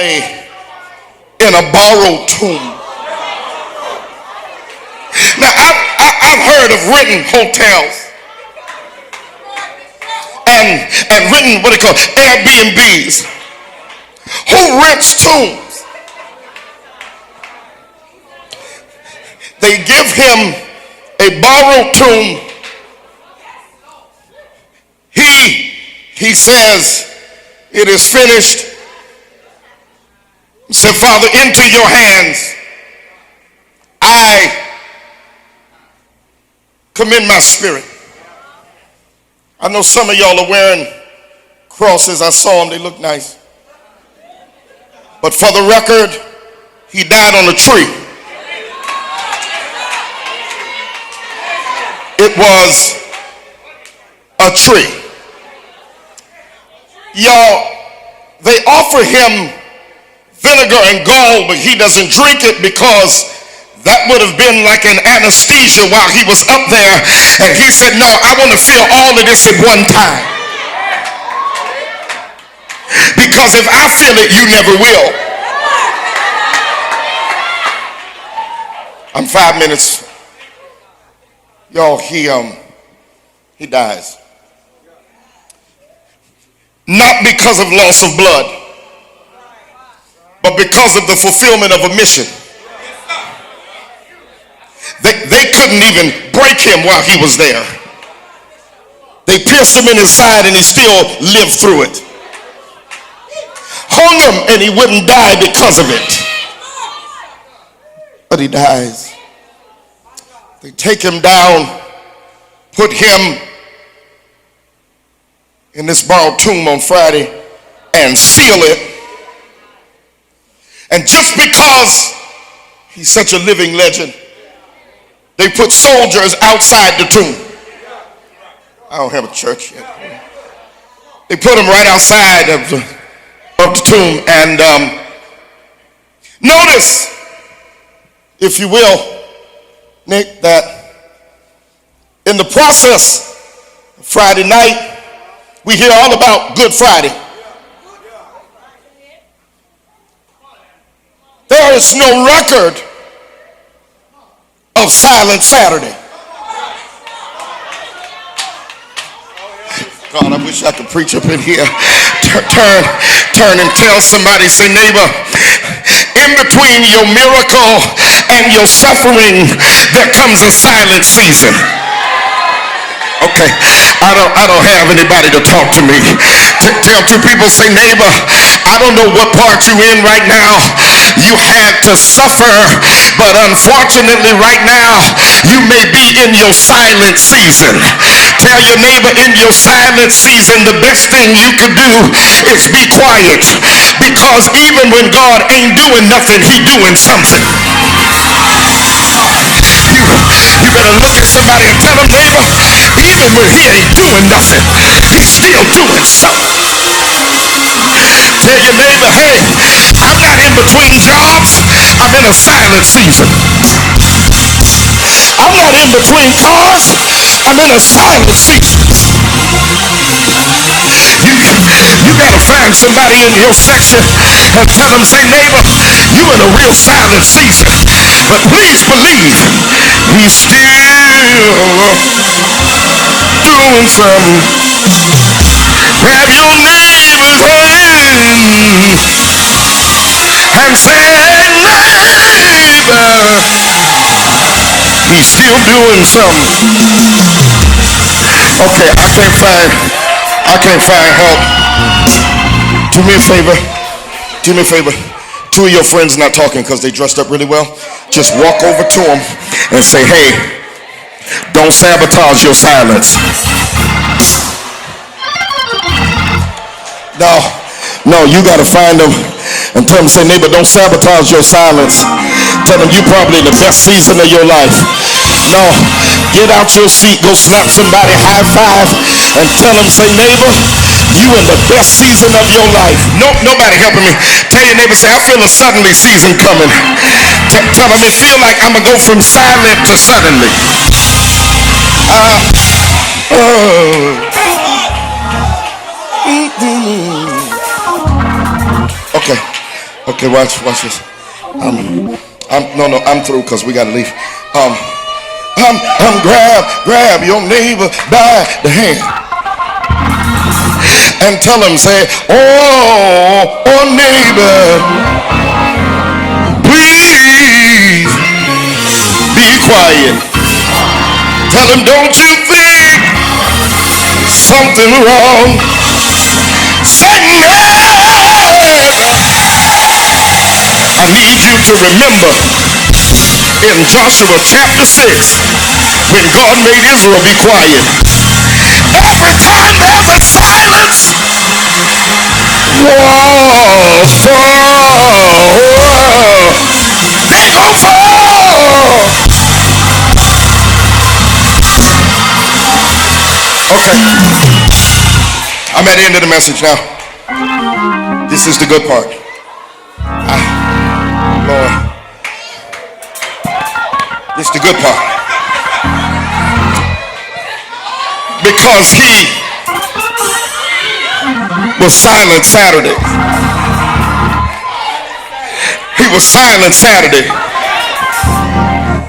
in a borrowed tomb. Now, I've heard of renting hotels and renting what they call Airbnbs. Who rents tombs? They give him a borrowed tomb. He says, it is finished. He said, Father, into your hands I commend my spirit. I know some of y'all are wearing crosses. I saw them, they look nice. But for the record, he died on a tree. It was a tree. Y'all, they offer him vinegar and gall, but he doesn't drink it because that would have been like an anesthesia while he was up there. And he said, no, I want to feel all of this at one time. Because if I feel it, you never will. I'm 5 minutes. Y'all, he dies. Not because of loss of blood, but because of the fulfillment of a mission. They couldn't even break him while he was there. They pierced him in his side and he still lived through it. Hung him and he wouldn't die because of it. But he dies. They take him down, put him in this borrowed tomb on Friday and seal it. And just because he's such a living legend, they put soldiers outside the tomb. I don't have a church yet. They put him right outside of the tomb. And notice, if you will, Nick, that in the process of Friday night, we hear all about Good Friday. There is no record of Silent Saturday. God, I wish I could preach up in here. Turn and tell somebody, say, neighbor, in between your miracle and your suffering, there comes a silent season. Okay, I don't have anybody to talk to me. Tell two people, say, neighbor, I don't know what part you're in right now. You had to suffer, but unfortunately right now, you may be in your silent season. Tell your neighbor, in your silent season, the best thing you can do is be quiet. Because even when God ain't doing nothing, he doing something. You better look at somebody and tell them, neighbor, even when he ain't doing nothing, he's still doing something. Tell your neighbor, hey, I'm not in between jobs, I'm in a silent season. I'm not in between cars, I'm in a silent season. You gotta find somebody in your section and tell them, say, neighbor, you in a real silent season. But please believe, he's still doing something. Grab your neighbor's hand and say, neighbor, he's still doing something. Okay, I can't find help. Do me a favor. Two of your friends not talking because they dressed up really well. Just walk over to them and say, hey, don't sabotage your silence. No, you got to find them and tell them, say, neighbor, don't sabotage your silence. Tell them you probably in the best season of your life. No, get out your seat, go slap somebody, high five, and tell them, say, neighbor, you in the best season of your life. Nobody helping me. Tell your neighbor, say, I feel a suddenly season coming. Tell them it feel like I'm going to go from silent to suddenly. Okay. Okay, watch this. I'm through because we gotta leave. Grab your neighbor by the hand and tell him, say, oh neighbor, please be quiet. Tell him, don't you think something wrong? Say, neighbor, I need you to remember in Joshua chapter 6 when God made Israel be quiet. Every time there's a silence, walls fall. They gon' fall. Okay, I'm at the end of the message now. This is the good part. Lord, this is the good part. Because he was silent Saturday. He was silent Saturday.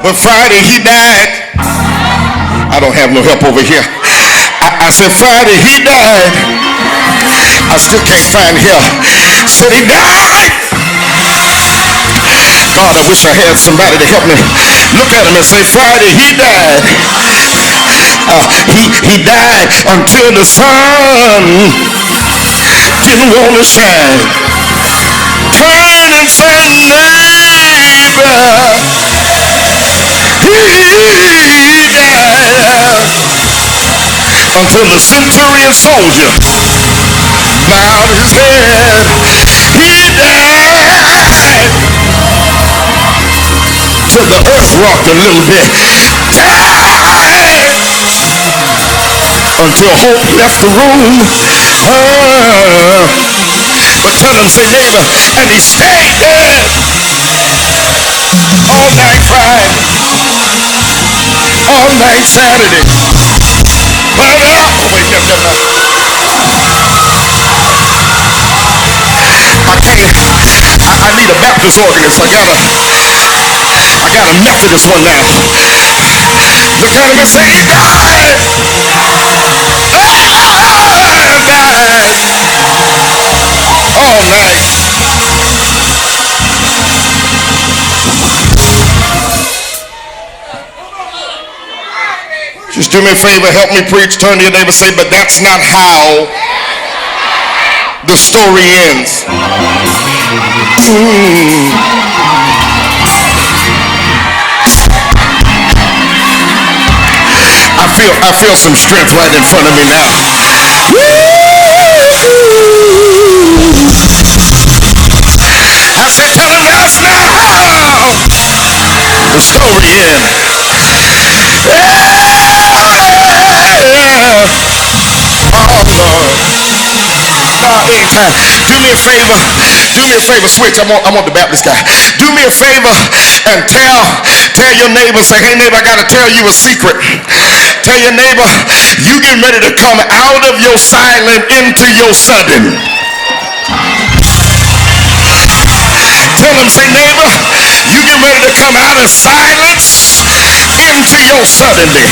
But Friday he died. I don't have no help over here. I said Friday he died. I still can't find help. Said he died. God, I wish I had somebody to help me. Look at him and say, Friday he died. He died until the sun didn't want to shine. Turn and say, neighbor, he died until the centurion soldier bowed his head. He died till the earth rocked a little bit. Died until hope left the room. But tell him, say, neighbor, and he stayed dead all night Friday, all night Saturday. But wait, I need a Baptist organist. I got a Methodist one now. Look at him and say, he died. Died all night. Just do me a favor, help me preach. Turn to your neighbor, say, but that's not how the story ends. I feel some strength right in front of me now. I said, tell him that's not how the story ends. Oh Lord. Anytime. Do me a favor, switch. I'm on the Baptist guy. Do me a favor and tell your neighbor, say, hey neighbor, I gotta tell you a secret. Tell your neighbor, you getting ready to come out of your silent into your sudden. Tell him, say, neighbor, you getting ready to come out of silence into your suddenly.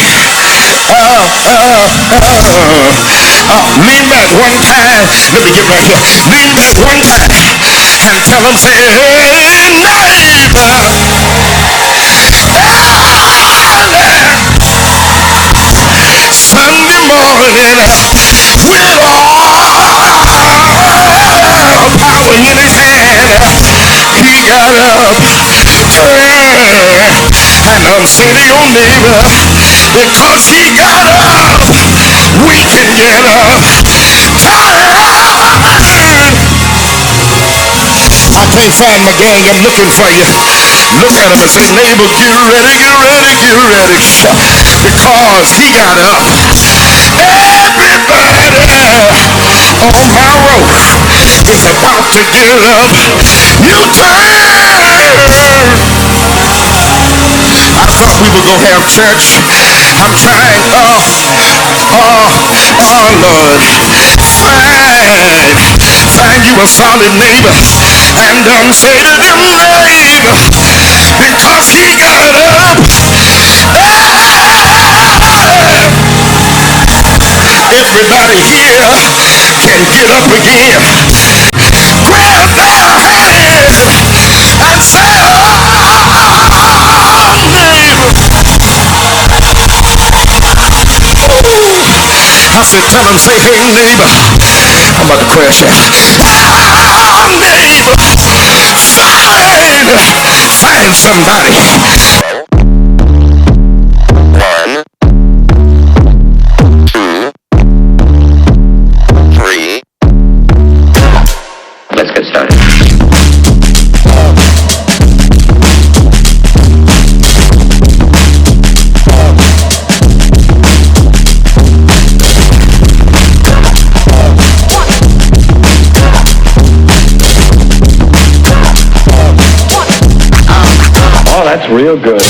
Lean back one time. Let me get right here. Lean back one time and tell him, say, hey, neighbor, Sunday morning with all power in his hand, he got up and I'm saying to your neighbor, because he got up, we can get up. I can't find my gang, I'm looking for you. Look at him and say, neighbor, get ready, get ready, get ready. Because he got up. Everybody on my road is about to get up. You turn. I thought we were going to have church. I'm trying. Oh, Lord. Find you a solid neighbor and say to them, neighbor, because he got up. Everybody here can get up again. Grab their hand and say, oh, neighbor. I said, tell him, say, hey, neighbor, I'm about to crash out. Oh, neighbor, find somebody. 1, 2, 3. Let's get started. Oh, that's real good.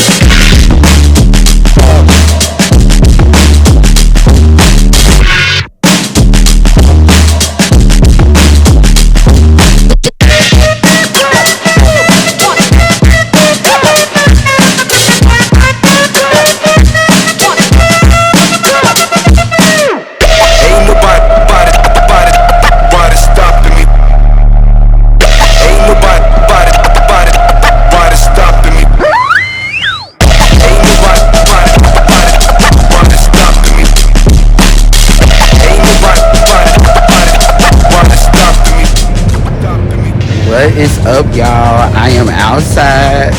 What is up, y'all? I am outside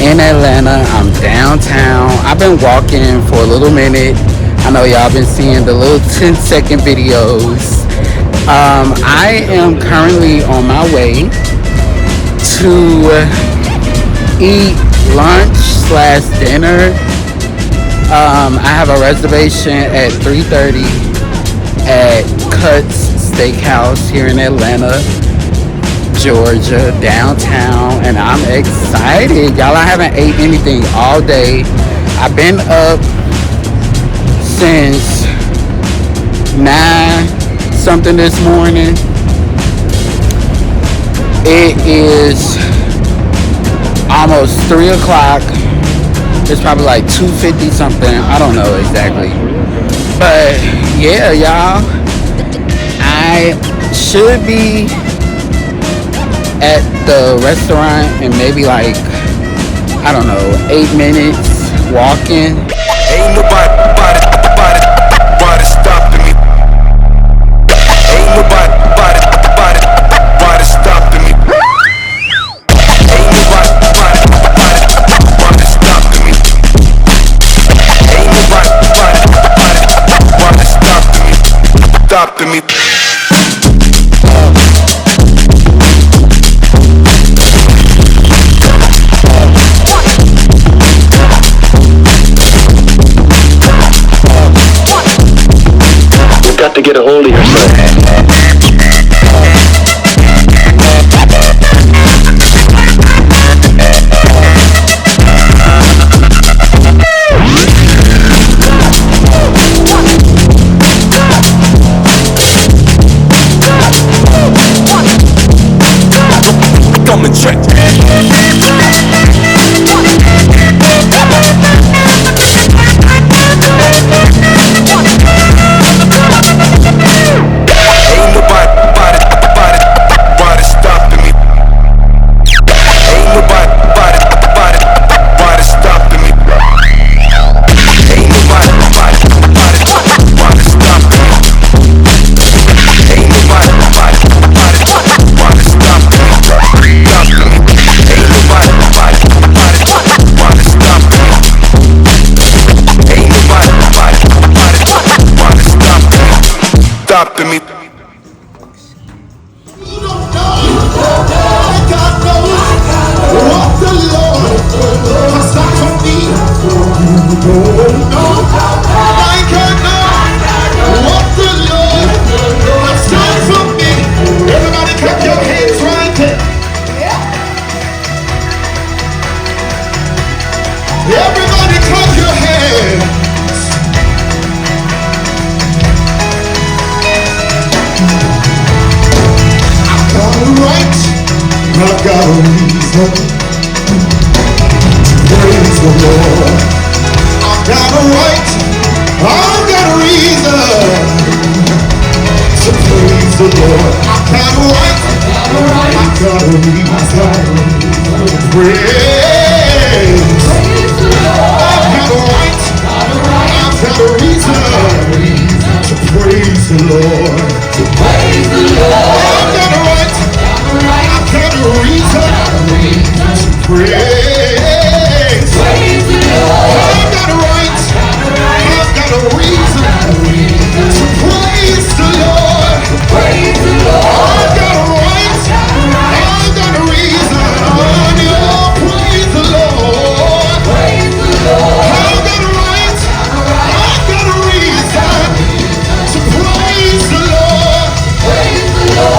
in Atlanta. I'm downtown. I've been walking for a little minute. I know y'all been seeing the little 10-second videos. I am currently on my way to eat lunch/dinner. I have a reservation at 3:30 at Cuts Steakhouse here in Atlanta, Georgia, downtown, and I'm excited. Y'all, I haven't ate anything all day. I've been up since 9 something this morning. It is almost 3 o'clock. It's probably like 2:50 something. I don't know exactly. But yeah, y'all, I should be at the restaurant in maybe like, I don't know, 8 minutes walking. Ain't nobody stopping me. Ain't nobody stopping me. Ain't nobody stopping me. Ain't nobody stopping me. Got to get a hold of yourself. Come and check. Stopping me. Everybody clap your hands. got a reason. Praise the Lord. I've got a right. I've got a reason to praise the Lord. I've got a right. I've got a reason to praise. I've got a right. I've got a reason to praise the Lord. I've got a right. I've got a reason to praise. I've got a right. I've got a reason to praise the Lord. I've got a right. I've got a reason. Oh, praise the Lord. I've got a right. I've got a reason to praise the Lord.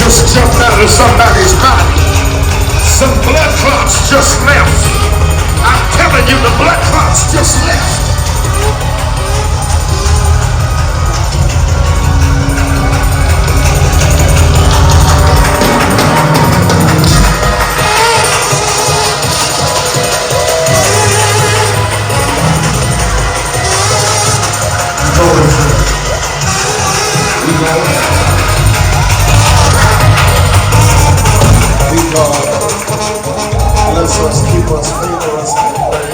just jumped out of somebody's body. Some blood clots just left. I'm telling you, the blood clots just left. Bless us, keep us, favor us, and pray.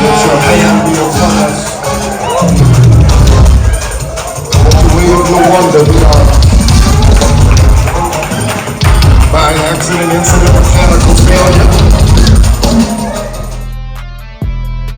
Let your hand be upon us. Let the way of your wonder be our